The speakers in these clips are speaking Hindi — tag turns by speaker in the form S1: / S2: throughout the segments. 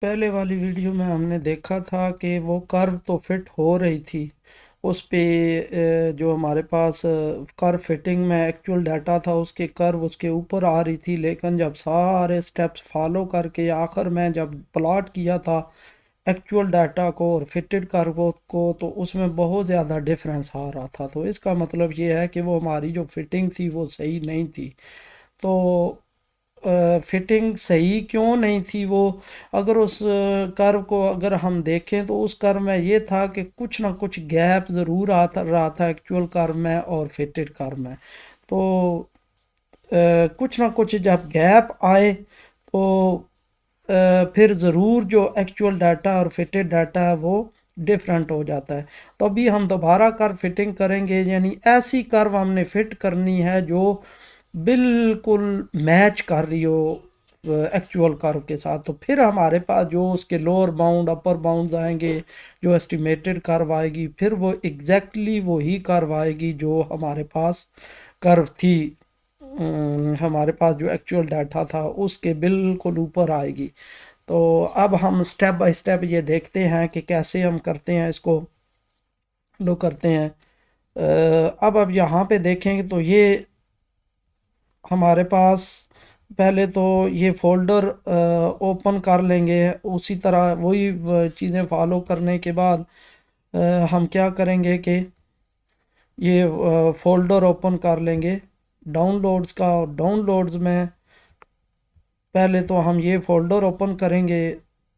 S1: पहले वाली वीडियो में हमने देखा था कि वो कर्व तो फिट हो रही थी उस पे। जो हमारे पास कर्व फिटिंग में एक्चुअल डाटा था उसके कर्व उसके ऊपर आ रही थी, लेकिन जब सारे स्टेप्स फॉलो करके आखिर में जब प्लॉट किया था एक्चुअल डाटा को और फिटेड कर्व को, तो उसमें बहुत ज़्यादा डिफरेंस आ रहा था। तो इसका मतलब ये है कि वो हमारी जो फिटिंग थी वो सही नहीं थी। तो फिटिंग सही क्यों नहीं थी वो, अगर उस कर्व को अगर हम देखें तो उस कर्व में ये था कि कुछ ना कुछ गैप ज़रूर आता रहा था एक्चुअल कर्व में और फिटेड कर्व में। तो कुछ ना कुछ जब गैप आए तो फिर ज़रूर जो एक्चुअल डाटा और फिटेड डाटा है वो डिफरेंट हो जाता है। तो अभी हम दोबारा कर्व फिटिंग करेंगे, यानी ऐसी कर्व हमने फिट करनी है जो बिल्कुल मैच कर रही हो एक्चुअल कर्व के साथ। तो फिर हमारे पास जो उसके लोअर बाउंड अपर बाउंड आएंगे, जो एस्टिमेटेड कर्व आएगी, फिर वो एग्जैक्टली वही कर्व आएगी जो हमारे पास कर्व थी। हमारे पास जो एक्चुअल डाटा था उसके बिल्कुल ऊपर आएगी। तो अब हम स्टेप बाय स्टेप ये देखते हैं कि कैसे हम करते हैं इसको, लो करते हैं। अब यहाँ पे देखेंगे तो ये हमारे पास पहले तो ये फोल्डर ओपन कर लेंगे। उसी तरह वही चीज़ें फॉलो करने के बाद हम क्या करेंगे कि ये फोल्डर ओपन कर लेंगे डाउनलोड्स का। और डाउनलोड्स में पहले तो हम ये फोल्डर ओपन करेंगे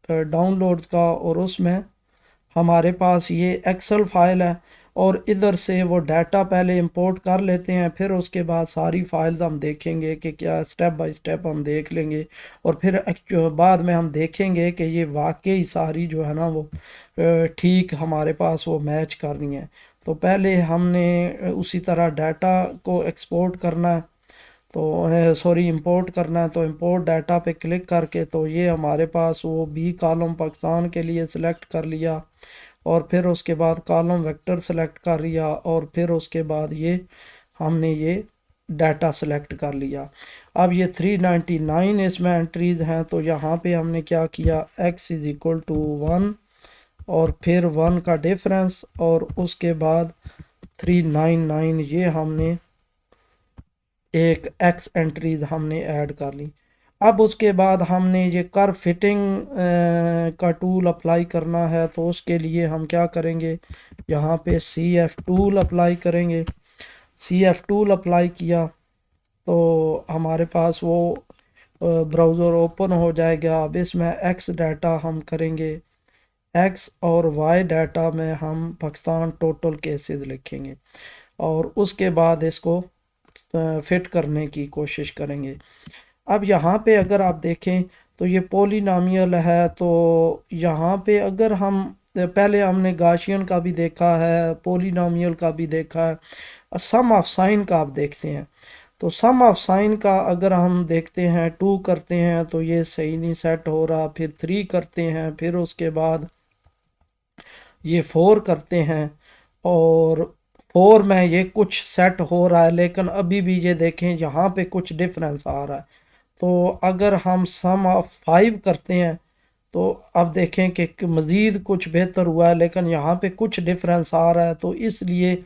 S1: डाउनलोड्स का, और उसमें हमारे पास ये एक्सेल फाइल है। और इधर से वो डाटा पहले इंपोर्ट कर लेते हैं, फिर उसके बाद सारी फाइल्स हम देखेंगे कि क्या स्टेप बाय स्टेप हम देख लेंगे। और फिर बाद में हम देखेंगे कि ये वाकई सारी जो है ना वो ठीक हमारे पास वो मैच करनी है। तो पहले हमने उसी तरह डाटा को एक्सपोर्ट करना है, तो सॉरी इंपोर्ट करना है। तो इंपोर्ट डाटा पे क्लिक करके तो ये हमारे पास वो बी कॉलम पाकिस्तान के लिए सिलेक्ट कर लिया, और फिर उसके बाद कॉलम वेक्टर सेलेक्ट कर लिया, और फिर उसके बाद ये हमने ये डाटा सेलेक्ट कर लिया। अब ये 399 इसमें एंट्रीज हैं, तो यहाँ पे हमने क्या किया, x इज इक्वल टू 1 और फिर 1 का डिफरेंस, और उसके बाद 399 ये हमने एक x एंट्रीज हमने ऐड कर ली। अब उसके बाद हमने ये कर्व फिटिंग का टूल अप्लाई करना है, तो उसके लिए हम क्या करेंगे, यहाँ पे सी एफ टूल अप्लाई करेंगे। सी एफ टूल अप्लाई किया तो हमारे पास वो ब्राउज़र ओपन हो जाएगा। अब इसमें एक्स डाटा हम करेंगे, एक्स और वाई डाटा में हम पाकिस्तान टोटल केसेस लिखेंगे, और उसके बाद इसको फिट करने की कोशिश करेंगे। अब यहाँ पे अगर आप देखें तो ये पोलिनोमियल है, तो यहाँ पे अगर हम पहले हमने गाशियन का भी देखा है, पोलिनोमियल का भी देखा है, सम ऑफ साइन का आप देखते हैं। तो सम ऑफ साइन का अगर हम देखते हैं, 2 करते हैं तो ये सही नहीं सेट हो रहा, फिर 3 करते हैं, फिर उसके बाद ये 4 करते हैं, और 4 में ये कुछ सेट हो रहा है, लेकिन अभी भी ये देखें यहाँ पे कुछ डिफरेंस आ रहा है। तो अगर हम सम ऑफ 5 करते हैं तो अब देखें कि मज़ीद कुछ बेहतर हुआ है, लेकिन यहाँ पे कुछ डिफरेंस आ रहा है। तो इसलिए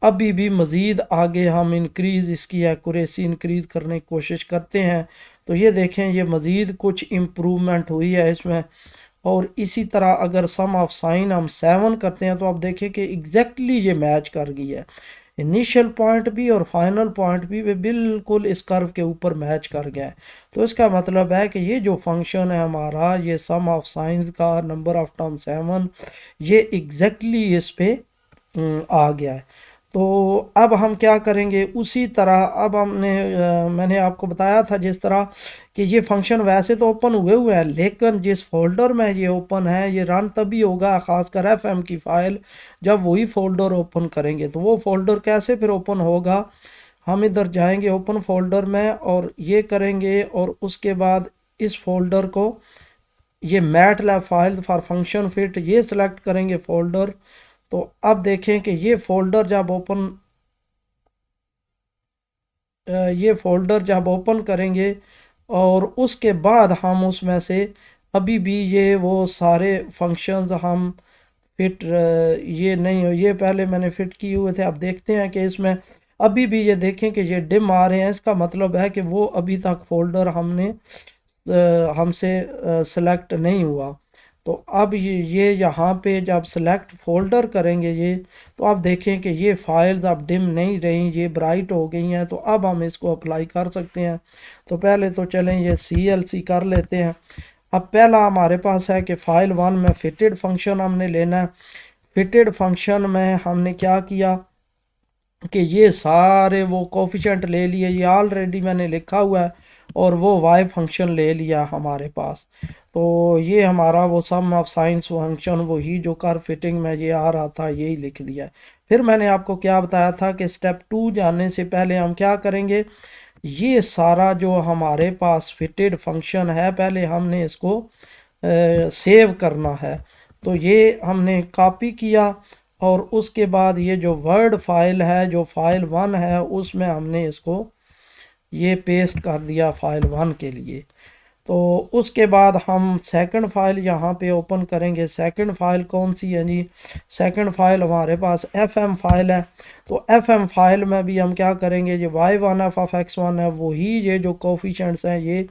S1: अभी भी मज़ीद आगे हम इंक्रीज़ इसकी एक्यूरेसी इंक्रीज़ करने की कोशिश करते हैं। तो ये देखें ये मज़ीद कुछ इम्प्रूवमेंट हुई है इसमें। और इसी तरह अगर सम ऑफ साइन हम 7 करते हैं तो आप देखें कि एग्जैक्टली ये मैच कर गई है, इनिशियल पॉइंट भी और फाइनल पॉइंट भी वे बिल्कुल इस कर्व के ऊपर मैच कर गया है। तो इसका मतलब है कि ये जो फंक्शन है हमारा, ये सम ऑफ साइंस का नंबर ऑफ टर्म 7, ये एग्जैक्टली इस पे आ गया है। तो अब हम क्या करेंगे, उसी तरह अब मैंने आपको बताया था जिस तरह कि ये फंक्शन वैसे तो ओपन हुए हुए हैं, लेकिन जिस फोल्डर में ये ओपन है ये रन तभी होगा, ख़ासकर एफएम की फ़ाइल जब वही फोल्डर ओपन करेंगे। तो वो फोल्डर कैसे फिर ओपन होगा, हम इधर जाएंगे ओपन फोल्डर में और ये करेंगे, और उसके बाद इस फोल्डर को ये MATLAB file for function fit ये सिलेक्ट करेंगे फोल्डर। तो अब देखें कि ये फोल्डर जब ओपन ये फोल्डर जब ओपन करेंगे और उसके बाद हम उसमें से अभी भी ये वो सारे फंक्शंस हम फिट ये नहीं हो, ये पहले मैंने फिट किए हुए थे। अब देखते हैं कि इसमें अभी भी ये देखें कि ये डिम आ रहे हैं, इसका मतलब है कि वो अभी तक फोल्डर हमसे सेलेक्ट नहीं हुआ। तो अब ये यहाँ पे जब सेलेक्ट फोल्डर करेंगे ये, तो आप देखें कि ये फाइल्स अब डिम नहीं रही, ये ब्राइट हो गई हैं। तो अब हम इसको अप्लाई कर सकते हैं। तो पहले तो चलें ये CLC कर लेते हैं। अब पहला हमारे पास है कि फाइल 1 में फिटेड फंक्शन हमने लेना है। फिटेड फंक्शन में हमने क्या किया कि ये सारे वो कोफिशेंट ले लिए, ये ऑलरेडी मैंने लिखा हुआ है, और वो वाई फंक्शन ले लिया हमारे पास। तो ये हमारा वो सम ऑफ साइंस फंक्शन वही जो कर फिटिंग में ये आ रहा था यही लिख दिया है। फिर मैंने आपको क्या बताया था कि स्टेप 2 जाने से पहले हम क्या करेंगे, ये सारा जो हमारे पास फिटेड फंक्शन है पहले हमने इसको सेव करना है। तो ये हमने कॉपी किया, और उसके बाद ये जो वर्ड फाइल है जो फाइल 1 है उसमें हमने इसको ये पेस्ट कर दिया फाइल 1 के लिए। तो उसके बाद हम सेकंड फाइल यहाँ पे ओपन करेंगे। सेकंड फाइल कौन सी है जी, सेकंड फाइल हमारे पास FM फाइल है। तो FM फाइल में भी हम क्या करेंगे, ये y1f(x1) है, वही ये जो कोफिशेंट्स हैं ये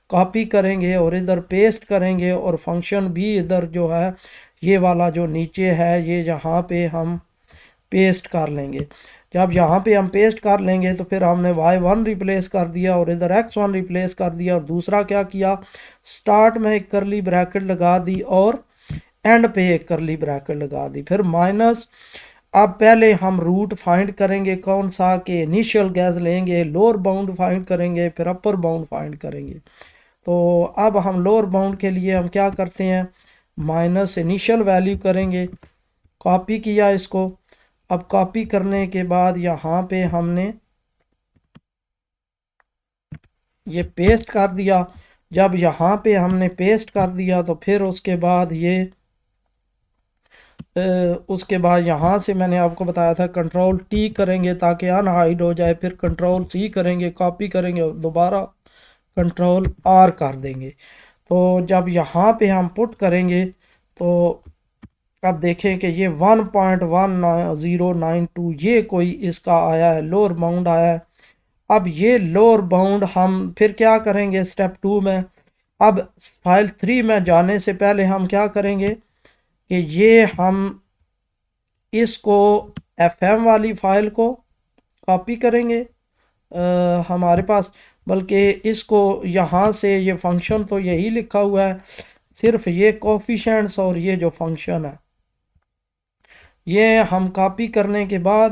S1: कॉपी करेंगे और इधर पेस्ट करेंगे, और फंक्शन भी इधर जो है ये वाला जो नीचे है ये यहाँ पे हम पेस्ट कर लेंगे। जब यहाँ पे हम पेस्ट कर लेंगे तो फिर हमने y1 रिप्लेस कर दिया और इधर x1 रिप्लेस कर दिया, और दूसरा क्या किया, स्टार्ट में एक करली ब्रैकेट लगा दी और एंड पे एक करली ब्रैकेट लगा दी, फिर माइनस। अब पहले हम रूट फाइंड करेंगे कौन सा, कि इनिशियल गैस लेंगे, लोअर बाउंड फाइंड करेंगे, फिर अपर बाउंड फाइंड करेंगे। तो अब हम लोअर बाउंड के लिए हम क्या करते हैं, माइनस इनिशियल वैल्यू करेंगे। कॉपी किया इसको। अब कॉपी करने के बाद यहाँ पे हमने ये पेस्ट कर दिया। जब यहाँ पे हमने पेस्ट कर दिया तो फिर उसके बाद उसके बाद यहाँ से मैंने आपको बताया था Ctrl+T करेंगे ताकि अनहाइड हो जाए, फिर Ctrl+C करेंगे, कॉपी करेंगे और दोबारा Ctrl+R कर देंगे। तो जब यहाँ पे हम पुट करेंगे तो अब देखें कि ये 1.1092 ये कोई इसका आया है, लोअर बाउंड आया है। अब ये लोअर बाउंड हम फिर क्या करेंगे स्टेप 2 में, अब फाइल 3 में जाने से पहले हम क्या करेंगे कि ये हम इसको FM वाली फाइल को कॉपी करेंगे हमारे पास, बल्कि इसको यहाँ से ये फंक्शन तो यही लिखा हुआ है, सिर्फ ये कोफिशेंट्स और ये जो फंक्शन है ये हम कॉपी करने के बाद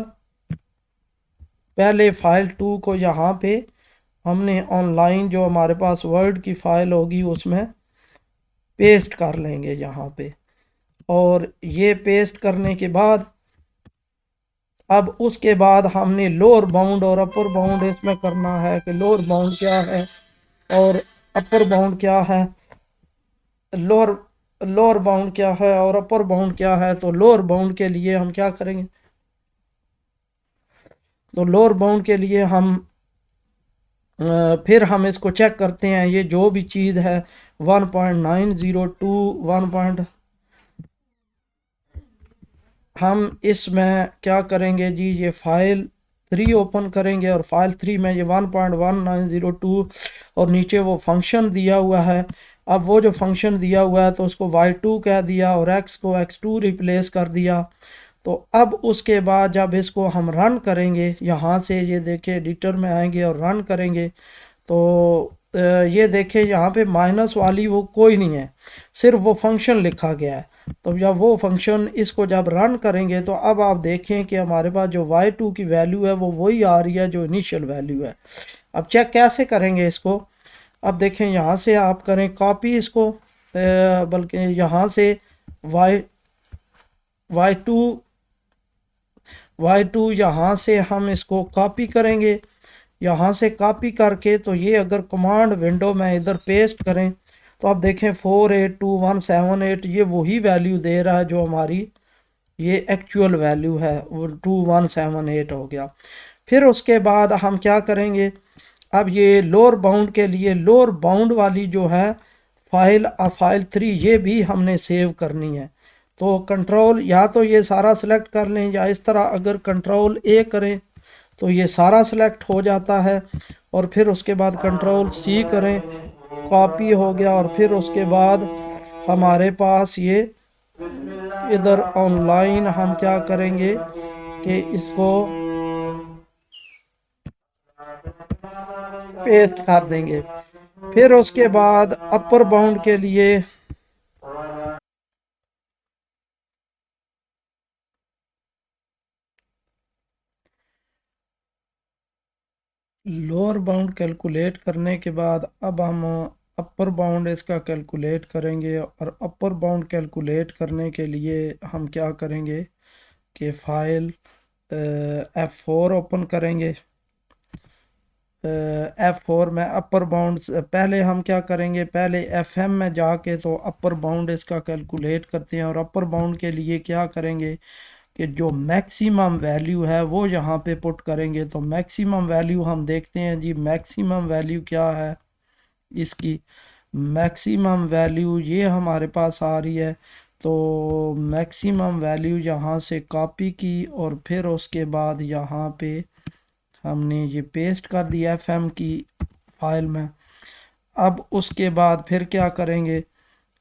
S1: पहले फाइल 2 को यहाँ पे हमने ऑनलाइन जो हमारे पास वर्ड की फ़ाइल होगी उसमें पेस्ट कर लेंगे यहाँ पे। और ये पेस्ट करने के बाद अब उसके बाद हमने लोअर बाउंड और अपर बाउंड इसमें करना है कि लोअर बाउंड क्या है और अपर बाउंड क्या है, लोअर लोअर बाउंड क्या है और अपर बाउंड क्या है। तो लोअर बाउंड के लिए हम क्या करेंगे, तो लोअर बाउंड के लिए हम फिर हम इसको चेक करते हैं, ये जो भी चीज़ है 1.902 1. हम इसमें क्या करेंगे जी, ये फाइल 3 ओपन करेंगे और फाइल 3 में ये 1.1902 और नीचे वो फंक्शन दिया हुआ है। अब वो जो फंक्शन दिया हुआ है तो उसको y2 कह दिया और x को x2 रिप्लेस कर दिया। तो अब उसके बाद जब इसको हम रन करेंगे यहाँ से, ये देखिए एडिटर में आएंगे और रन करेंगे तो ये देखिए यहाँ पे माइनस वाली वो कोई नहीं है, सिर्फ वो फंक्शन लिखा गया है। तो जब वो फंक्शन इसको जब रन करेंगे तो अब आप देखें कि हमारे पास जो y2 की वैल्यू है वो वही आ रही है जो इनिशियल वैल्यू है। अब चेक कैसे करेंगे इसको, अब देखें यहाँ से आप करें कॉपी इसको, बल्कि यहाँ से y2 यहाँ से हम इसको कॉपी करेंगे। यहाँ से कॉपी करके तो ये अगर कमांड विंडो में इधर पेस्ट करें तो आप देखें 482178 ये वही वैल्यू दे रहा है जो हमारी ये एक्चुअल वैल्यू है, वो 2178 हो गया। फिर उसके बाद हम क्या करेंगे, अब ये लोअर बाउंड के लिए लोअर बाउंड वाली जो है फाइल 3 ये भी हमने सेव करनी है। तो कंट्रोल या तो ये सारा सिलेक्ट कर लें, या इस तरह अगर कंट्रोल ए करें तो ये सारा सिलेक्ट हो जाता है, और फिर उसके बाद कंट्रोल सी करें, कॉपी हो गया, और फिर उसके बाद हमारे पास ये इधर ऑनलाइन हम क्या करेंगे कि इसको पेस्ट कर देंगे। फिर उसके बाद अपर बाउंड के लिए लोअर बाउंड कैलकुलेट करने के बाद अब हम अपर बाउंड इसका कैलकुलेट करेंगे, और अपर बाउंड कैलकुलेट करने के लिए हम क्या करेंगे कि फाइल F4 ओपन करेंगे। F4 में अपर बाउंड, पहले हम क्या करेंगे, पहले FM में जाके तो अपर बाउंड इसका कैलकुलेट करते हैं, और अपर बाउंड के लिए क्या करेंगे कि जो मैक्सिमम वैल्यू है वो यहाँ पे पुट करेंगे। तो मैक्सिमम वैल्यू हम देखते हैं जी, मैक्सिमम वैल्यू क्या है इसकी। मैक्सिमम वैल्यू ये हमारे पास आ रही है। तो मैक्सिमम वैल्यू यहाँ से कॉपी की, और फिर उसके बाद यहाँ पे हमने ये पेस्ट कर दिया FM की फाइल में। अब उसके बाद फिर क्या करेंगे,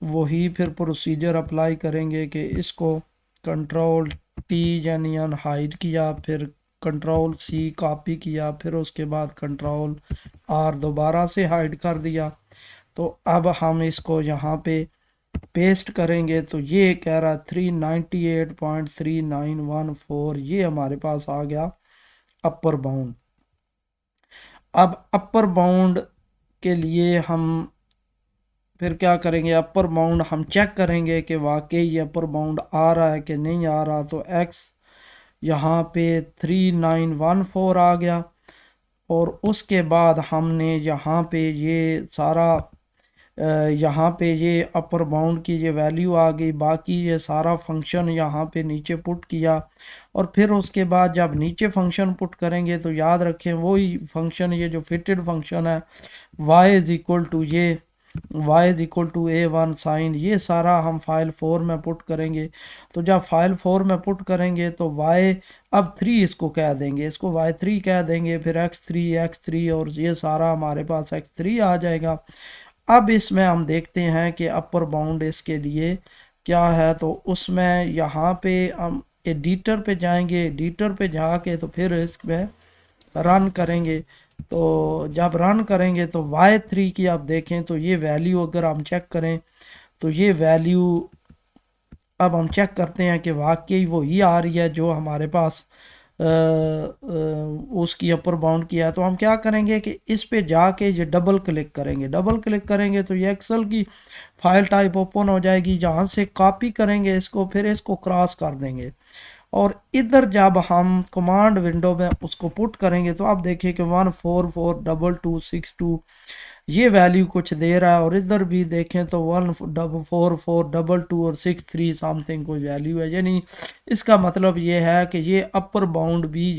S1: वही फिर प्रोसीजर अप्लाई करेंगे कि इसको कंट्रोल टी यानी हाइड किया, फिर कंट्रोल सी कॉपी किया, फिर उसके बाद कंट्रोल आर दोबारा से हाइड कर दिया। तो अब हम इसको यहाँ पे पेस्ट करेंगे, तो ये कह रहा 398.3914, ये हमारे पास आ गया अपर बाउंड। अब अपर बाउंड के लिए हम फिर क्या करेंगे, अपर बाउंड हम चेक करेंगे कि वाकई ये अपर बाउंड आ रहा है कि नहीं आ रहा। तो एक्स यहाँ पे 3914 आ गया, और उसके बाद हमने यहाँ पे ये सारा यहाँ पे ये अपर बाउंड की ये वैल्यू आ गई, बाकी ये सारा फंक्शन यहाँ पे नीचे पुट किया। और फिर उसके बाद जब नीचे फंक्शन पुट करेंगे तो याद रखें वही फंक्शन, ये जो फिटेड फंक्शन है y इज इक्वल टू ये y is equal to A1 sine, ये सारा हम फाइल 4 में पुट करेंगे। तो जब फाइल 4 में पुट करेंगे तो y अब 3 इसको कह देंगे, इसको y3 कह देंगे, फिर x3 और ये सारा हमारे पास x3 आ जाएगा। अब इसमें हम देखते हैं कि अपर बाउंड इसके लिए क्या है। तो उसमें यहाँ पे हम एडिटर पे जाएंगे, एडिटर पे जाके तो फिर इसमें रन करेंगे। तो जब रन करेंगे तो y3 की आप देखें तो ये वैल्यू अगर हम चेक करें तो ये वैल्यू अब हम चेक करते हैं कि वाकई वो ही आ रही है जो हमारे पास उसकी अपर बाउंड किया है। तो हम क्या करेंगे कि इस पे जाके ये डबल क्लिक करेंगे, डबल क्लिक करेंगे तो ये एक्सेल की फाइल टाइप ओपन हो जाएगी, जहाँ से कॉपी करेंगे इसको, फिर इसको क्रॉस कर देंगे, और इधर जब हम कमांड विंडो में उसको पुट करेंगे तो आप देखिए कि 1442262 ये वैल्यू कुछ दे रहा है, और इधर भी देखें तो 14422 और 63 समथिंग कोई वैल्यू है। यानी इसका मतलब ये है कि ये अपर बाउंड भी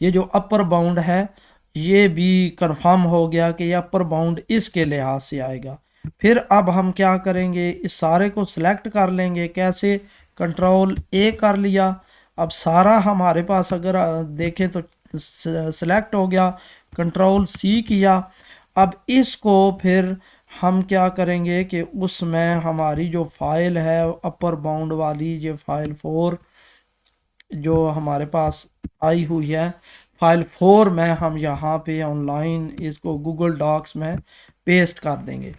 S1: ये जो अपर बाउंड है ये भी कंफर्म हो गया कि ये अपर बाउंड इसके लिहाज से आएगा। फिर अब हम क्या करेंगे, इस सारे को सिलेक्ट कर लेंगे। कैसे, कंट्रोल ए कर लिया, अब सारा हमारे पास अगर देखें तो सिलेक्ट हो गया, कंट्रोल सी किया। अब इसको फिर हम क्या करेंगे कि उसमें हमारी जो फाइल है अपर बाउंड वाली, ये फाइल 4 जो हमारे पास आई हुई है, फाइल 4 में हम यहाँ पे ऑनलाइन इसको गूगल डॉक्स में पेस्ट कर देंगे।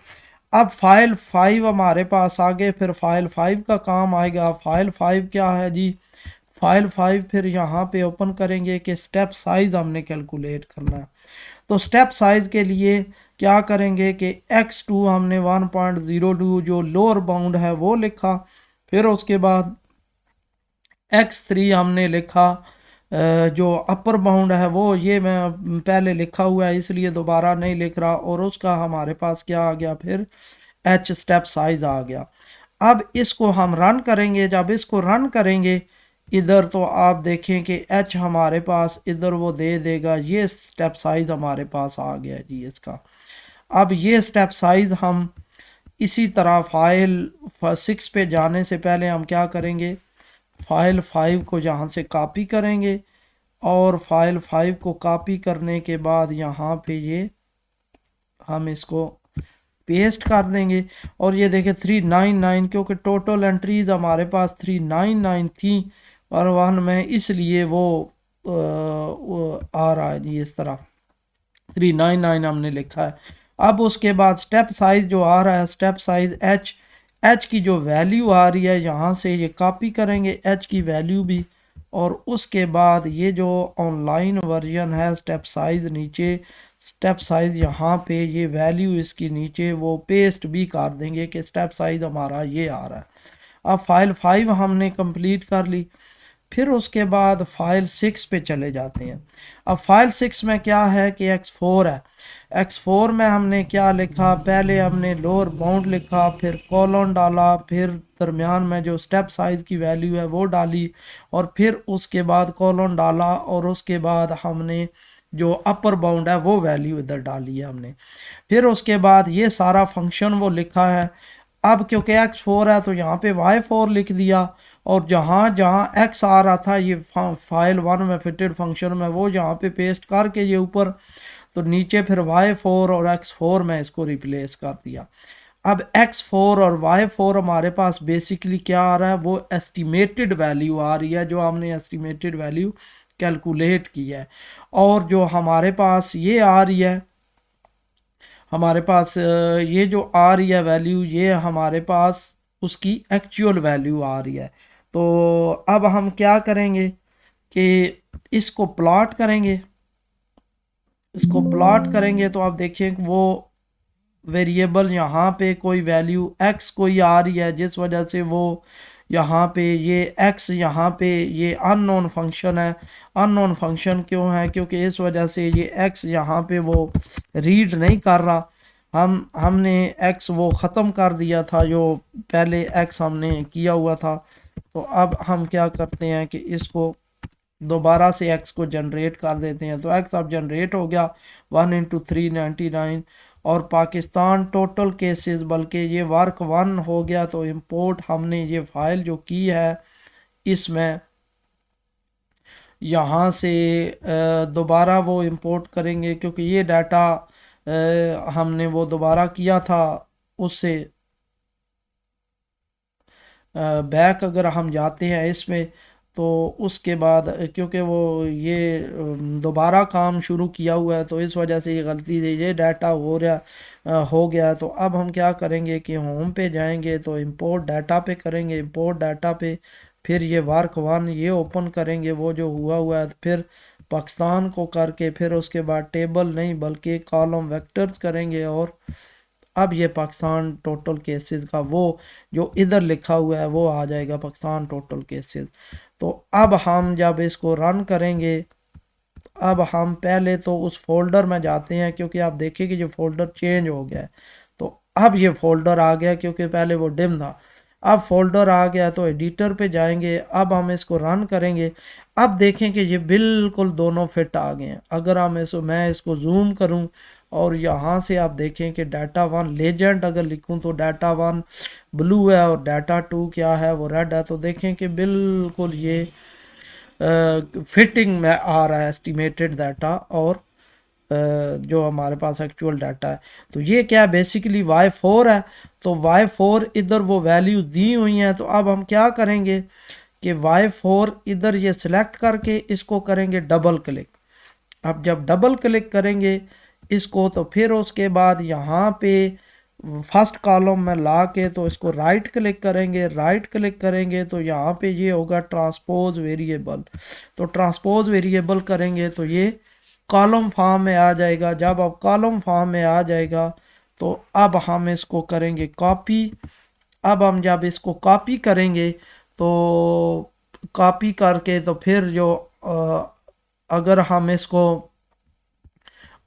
S1: अब फाइल 5 हमारे पास आ गए, फिर फाइल 5 का काम आएगा। फाइल 5 क्या है जी, फाइल 5 फिर यहाँ पे ओपन करेंगे कि स्टेप साइज हमने कैलकुलेट करना है। तो स्टेप साइज के लिए क्या करेंगे कि x2 हमने 1.02 जो लोअर बाउंड है वो लिखा, फिर उसके बाद x3 हमने लिखा, जो अपर बाउंड है वो ये मैं पहले लिखा हुआ है इसलिए दोबारा नहीं लिख रहा, और उसका हमारे पास क्या आ गया, फिर h स्टेप साइज आ गया। अब इसको हम रन करेंगे, जब इसको रन करेंगे इधर तो आप देखें कि h हमारे पास इधर वो दे देगा, ये स्टेप साइज हमारे पास आ गया जी इसका। अब ये स्टेप साइज हम इसी तरह फाइल 6 पे जाने से पहले हम क्या करेंगे, फाइल 5 को यहाँ से कॉपी करेंगे और फाइल 5 को कॉपी करने के बाद यहाँ पे ये हम इसको पेस्ट कर देंगे। और ये देखें 399, क्योंकि टोटल एंट्रीज हमारे पास 399 थी और वन में, इसलिए वो आ रहा है जी इस तरह 399 हमने लिखा है। अब उसके बाद स्टेप साइज जो आ रहा है, स्टेप साइज एच की जो वैल्यू आ रही है यहाँ से ये कॉपी करेंगे एच की वैल्यू भी, और उसके बाद ये जो ऑनलाइन वर्जन है स्टेप साइज नीचे, स्टेप साइज यहाँ पे ये वैल्यू इसकी नीचे वो पेस्ट भी कर देंगे कि स्टेप साइज हमारा ये आ रहा है। अब फाइल 5 हमने कंप्लीट कर ली। फिर उसके बाद फाइल 6 पे चले जाते हैं। अब फाइल 6 में क्या है कि x4 है। x4 में हमने क्या लिखा, पहले हमने लोअर बाउंड लिखा, फिर कॉलन डाला, फिर दरमियान में जो स्टेप साइज की वैल्यू है वो डाली, और फिर उसके बाद कॉलन डाला, और उसके बाद हमने जो अपर बाउंड है वो वैल्यू इधर डाली है हमने। फिर उसके बाद ये सारा फंक्शन वो लिखा है। अब क्योंकि x4 है तो यहाँ पे y4 लिख दिया, और जहाँ जहाँ x आ रहा था ये फाइल 1 में फिटेड फंक्शन में वो यहाँ पे पेस्ट करके ये ऊपर, तो नीचे फिर y4 और x4 में इसको रिप्लेस कर दिया। अब x4 और y4 हमारे पास बेसिकली क्या आ रहा है, वो एस्टिमेटेड वैल्यू आ रही है, जो हमने एस्टिमेटेड वैल्यू कैलकुलेट की है। और जो हमारे पास ये आ रही है, हमारे पास ये जो आ रही है वैल्यू, ये हमारे पास उसकी एक्चुअल वैल्यू आ रही है। तो अब हम क्या करेंगे कि इसको प्लॉट करेंगे, इसको प्लॉट करेंगे तो आप देखिए वो वेरिएबल यहाँ पे कोई वैल्यू x कोई आ रही है, जिस वजह से वो यहाँ पे ये x, यहाँ पे ये अननोन फंक्शन है। अननोन फंक्शन क्यों है, क्योंकि इस वजह से ये x यहाँ पे वो रीड नहीं कर रहा। हमने x वो ख़त्म कर दिया था, जो पहले x हमने किया हुआ था। तो अब हम क्या करते हैं कि इसको दोबारा से x को जनरेट कर देते हैं। तो x अब जनरेट हो गया 1 इंटू 399, और पाकिस्तान टोटल केसेस, बल्कि ये वर्क 1 हो गया। तो इंपोर्ट हमने ये फाइल जो की है इसमें यहाँ से दोबारा वो इंपोर्ट करेंगे, क्योंकि ये डाटा हमने वो दोबारा किया था उससे बैक अगर हम जाते हैं इसमें, तो उसके बाद क्योंकि वो ये दोबारा काम शुरू किया हुआ है, तो इस वजह से ये गलती से ये डाटा हो गया। तो अब हम क्या करेंगे कि होम पे जाएंगे, तो इंपोर्ट डाटा पे करेंगे, इंपोर्ट डाटा पे फिर ये वर्क 1 ये ओपन करेंगे वो जो हुआ है, फिर पाकिस्तान को करके फिर उसके बाद टेबल नहीं बल्कि कॉलम वेक्टर्स करेंगे, और अब ये पाकिस्तान टोटल केसेस का वो जो इधर लिखा हुआ है वो आ जाएगा पाकिस्तान टोटल केसेस। तो अब हम जब इसको रन करेंगे, अब हम पहले तो उस फोल्डर में जाते हैं, क्योंकि आप देखिए कि ये फोल्डर चेंज हो गया है। तो अब ये फोल्डर आ गया, क्योंकि पहले वो डिम था, अब फोल्डर आ गया। तो एडिटर पे जाएंगे, अब हम इसको रन करेंगे। अब देखें कि ये बिल्कुल दोनों फिट आ गए हैं। अगर मैं इसको जूम करूं और यहाँ से आप देखें कि डाटा 1 लेजेंड अगर लिखूं तो डाटा 1 ब्लू है और डाटा 2 क्या है, वो रेड है। तो देखें कि बिल्कुल ये फिटिंग में आ रहा है एस्टिमेटेड डाटा और जो हमारे पास एक्चुअल डाटा है। तो ये क्या बेसिकली y4 है। तो y4 इधर वो वैल्यू दी हुई हैं। तो अब हम क्या करेंगे कि y4 इधर ये सिलेक्ट करके इसको करेंगे डबल क्लिक। अब जब डबल क्लिक करेंगे इसको, तो फिर उसके बाद यहाँ पे फर्स्ट कॉलम में ला के तो इसको राइट क्लिक करेंगे। राइट क्लिक करेंगे तो यहाँ पे ये होगा ट्रांसपोज वेरिएबल। तो ट्रांसपोज वेरिएबल करेंगे तो ये कॉलम फॉर्म में आ जाएगा। जब अब कॉलम फॉर्म में आ जाएगा तो अब हम इसको करेंगे कॉपी। अब हम जब इसको कॉपी करेंगे तो कॉपी करके तो फिर जो अगर हम इसको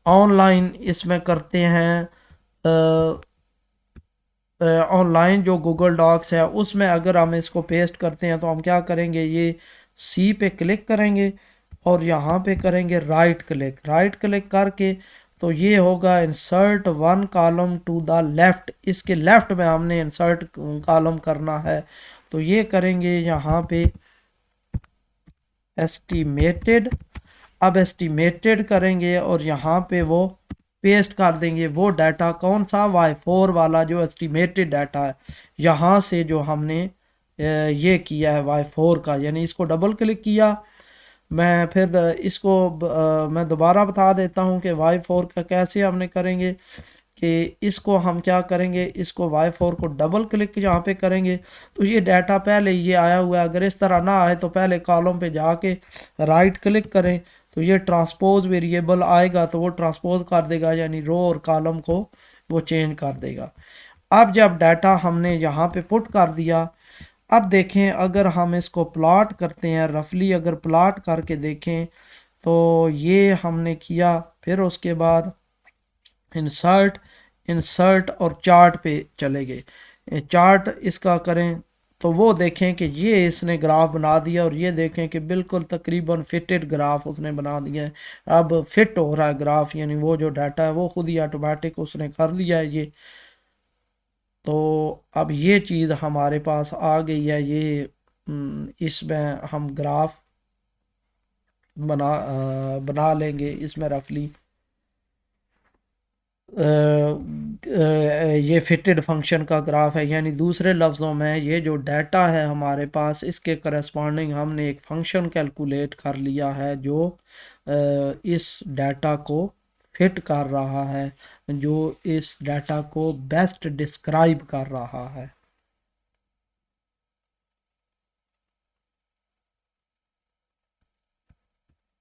S1: ऑनलाइन इसमें करते हैं, ऑनलाइन जो गूगल डॉक्स है उसमें अगर हम इसको पेस्ट करते हैं, तो हम क्या करेंगे, ये सी पे क्लिक करेंगे और यहाँ पे करेंगे राइट क्लिक। राइट क्लिक करके तो ये होगा insert one column to the left, इसके लेफ्ट में हमने इंसर्ट कॉलम करना है। तो ये करेंगे यहाँ पे एस्टिमेटेड, अब एस्टिमेटेड करेंगे और यहाँ पे वो पेस्ट कर देंगे वो डाटा, कौन सा, Y4 वाला जो एस्टिमेटेड डाटा है, यहाँ से जो हमने ये किया है Y4 का, यानी इसको डबल क्लिक किया। मैं फिर इसको मैं दोबारा बता देता हूँ कि Y4 का कैसे हमने करेंगे। कि इसको हम क्या करेंगे, इसको Y4 को डबल क्लिक यहाँ पे करेंगे तो ये डाटा पहले ये आया हुआ है, अगर इस तरह ना आए तो पहले कॉलम पे जाके राइट क्लिक करें तो ये ट्रांसपोज वेरिएबल आएगा, तो वो ट्रांसपोज कर देगा, यानी रो और कॉलम को वो चेंज कर देगा। अब जब डाटा हमने यहाँ पे पुट कर दिया, अब देखें अगर हम इसको प्लॉट करते हैं रफली, अगर प्लॉट करके देखें तो ये हमने किया, फिर उसके बाद इंसर्ट, इंसर्ट और चार्ट पे चले गए, चार्ट इसका करें तो वो देखें कि ये इसने ग्राफ बना दिया, और ये देखें कि बिल्कुल तकरीबन फिटेड ग्राफ उसने बना दिया है। अब फिट हो रहा है ग्राफ, यानी वो जो डाटा है वो खुद ही ऑटोमेटिक उसने कर लिया है ये। तो अब ये चीज़ हमारे पास आ गई है, ये इसमें हम ग्राफ बना लेंगे इसमें रफली। ये फिटेड फंक्शन का ग्राफ है, यानी दूसरे लफ्ज़ों में ये जो डाटा है हमारे पास इसके करस्पॉन्डिंग हमने एक फंक्शन कैलकुलेट कर लिया है जो इस डाटा को फिट कर रहा है, जो इस डाटा को बेस्ट डिस्क्राइब कर रहा है।